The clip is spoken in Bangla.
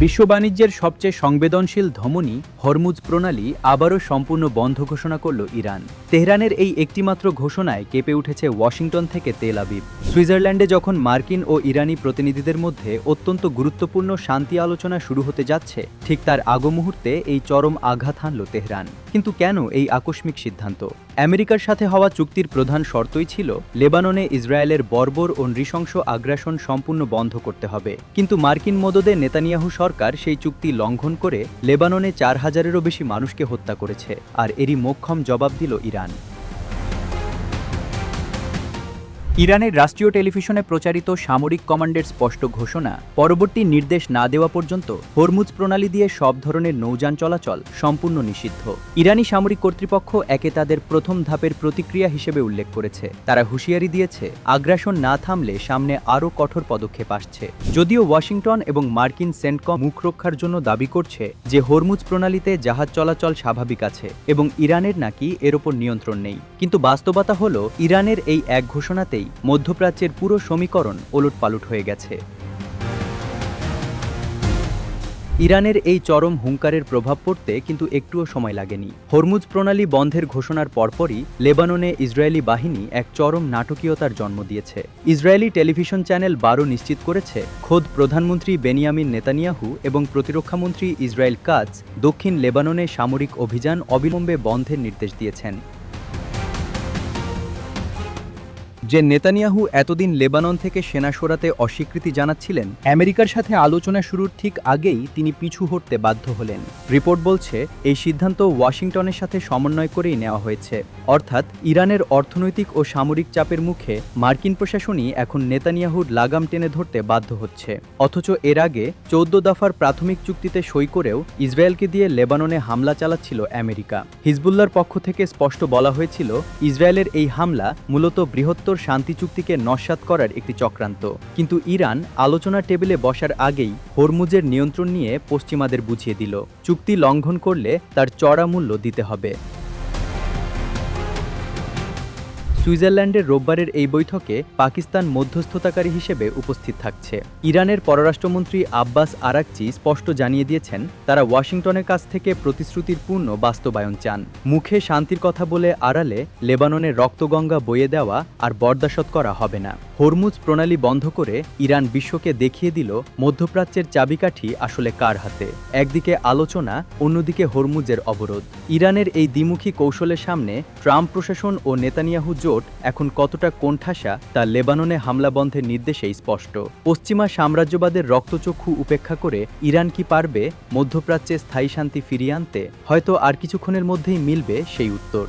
বিশ্ব বাণিজ্যের সবচেয়ে সংবেদনশীল ধমনী হরমুজ প্রণালী আবারও সম্পূর্ণ বন্ধ ঘোষণা করল ইরান। তেহরানের এই একটিমাত্র ঘোষণায় কেঁপে উঠেছে ওয়াশিংটন থেকে তেল আবিব। সুইজারল্যান্ডে যখন মার্কিন ও ইরানি প্রতিনিধিদের মধ্যে অত্যন্ত গুরুত্বপূর্ণ শান্তি আলোচনা শুরু হতে যাচ্ছে, ঠিক তার আগ মুহূর্তে এই চরম আঘাত হানল তেহরান। কিন্তু কেন এই আকস্মিক সিদ্ধান্ত? আমেরিকার সাথে হওয়া চুক্তির প্রধান শর্তই ছিল লেবাননে ইসরায়েলের বর্বর ও নৃশংস আগ্রাসন সম্পূর্ণ বন্ধ করতে হবে। কিন্তু মার্কিন মদদে নেতানিয়াহু সরকার সেই চুক্তি লঙ্ঘন করে লেবাননে ৪,০০০-এরও বেশি মানুষকে হত্যা করেছে, আর এরই মোক্ষম জবাব দিল ইরান। ইরানের রাষ্ট্রীয় টেলিভিশনে প্রচারিত সামরিক কমান্ডের স্পষ্ট ঘোষণা, পরবর্তী নির্দেশ না দেওয়া পর্যন্ত হরমুজ প্রণালী দিয়ে সব ধরনের নৌযান চলাচল সম্পূর্ণ নিষিদ্ধ। ইরানি সামরিক কর্তৃপক্ষ একে তাদের প্রথম ধাপের প্রতিক্রিয়া হিসেবে উল্লেখ করেছে। তারা হুঁশিয়ারি দিয়েছে, আগ্রাসন না থামলে সামনে আরও কঠোর পদক্ষেপ আসছে। যদিও ওয়াশিংটন এবং মার্কিন সেন্টকম মুখ রক্ষার জন্য দাবি করছে যে হরমুজ প্রণালীতে জাহাজ চলাচল স্বাভাবিক আছে এবং ইরানের নাকি এর ওপর নিয়ন্ত্রণ নেই, কিন্তু বাস্তবতা হল ইরানের এই এক ঘোষণাতেই মধ্যপ্রাচ্যের পুরো সমীকরণ ওলটপালট হয়ে গেছে। ইরানের এই চরম হুঙ্কারের প্রভাব পড়তে কিন্তু একটুও সময় লাগেনি। হরমুজ প্রণালী বন্ধের ঘোষণার পরপরই লেবাননে ইসরায়েলি বাহিনী এক চরম নাটকীয়তার জন্ম দিয়েছে। ইসরায়েলি টেলিভিশন চ্যানেল ১২ নিশ্চিত করেছে, খোদ প্রধানমন্ত্রী বেনিয়ামিন নেতানিয়াহু এবং প্রতিরক্ষামন্ত্রী ইসরায়েল কাটজ দক্ষিণ লেবাননে সামরিক অভিযান অবিলম্বে বন্ধের নির্দেশ দিয়েছেন। যে নেতানিয়াহু এতদিন লেবানন থেকে সেনা সরাতে অস্বীকৃতি জানাচ্ছিলেন, আমেরিকার সাথে আলোচনা শুরুর ঠিক আগেই তিনি পিছু হটতে বাধ্য হলেন। রিপোর্ট বলছে, এই সিদ্ধান্ত ওয়াশিংটনের সাথে সমন্বয় করেই নেওয়া হয়েছে। অর্থাৎ ইরানের অর্থনৈতিক ও সামরিক চাপের মুখে মার্কিন প্রশাসনই এখন নেতানিয়াহুর লাগাম টেনে ধরতে বাধ্য হচ্ছে। অথচ এর আগে ১৪ দফার প্রাথমিক চুক্তিতে সই করেও ইসরায়েলকে দিয়ে লেবাননে হামলা চালাচ্ছিল আমেরিকা। হিজবুল্লাহর পক্ষ থেকে স্পষ্ট বলা হয়েছিল, ইসরায়েলের এই হামলা মূলত বৃহত্তর শান্তি চুক্তিকে নস্যাৎ করার একটি চক্রান্ত। কিন্তু ইরান আলোচনার টেবিলে বসার আগেই হরমুজের নিয়ন্ত্রণ নিয়ে পশ্চিমাদের বুঝিয়ে দিল, চুক্তি লঙ্ঘন করলে তার চড়া মূল্য দিতে হবে। সুইজারল্যান্ডের রোববারের এই বৈঠকে পাকিস্তান মধ্যস্থতাকারী হিসেবে উপস্থিত থাকছে। ইরানের পররাষ্ট্রমন্ত্রী আব্বাস আরাকচি স্পষ্ট জানিয়ে দিয়েছেন, তারা ওয়াশিংটনের কাছ থেকে প্রতিশ্রুতির পূর্ণ বাস্তবায়ন চান। মুখে শান্তির কথা বলে আড়ালে লেবাননের রক্তগঙ্গা বয়ে দেওয়া আর বরদাশত করা হবে না। হরমুজ প্রণালী বন্ধ করে ইরান বিশ্বকে দেখিয়ে দিল, মধ্যপ্রাচ্যের চাবিকাঠি আসলে কার হাতে। একদিকে আলোচনা, অন্যদিকে হরমুজের অবরোধ। ইরানের এই দ্বিমুখী কৌশলের সামনে ট্রাম্প প্রশাসন ও নেতানিয়াহু জোট এখন কতটা কোণঠাসা তা লেবাননে হামলা বন্ধের নির্দেশেই স্পষ্ট। পশ্চিমা সাম্রাজ্যবাদের রক্তচক্ষু উপেক্ষা করে ইরান কি পারবে মধ্যপ্রাচ্যে স্থায়ী শান্তি ফিরিয়ে আনতে? হয়তো আর কিছুক্ষণের মধ্যেই মিলবে সেই উত্তর।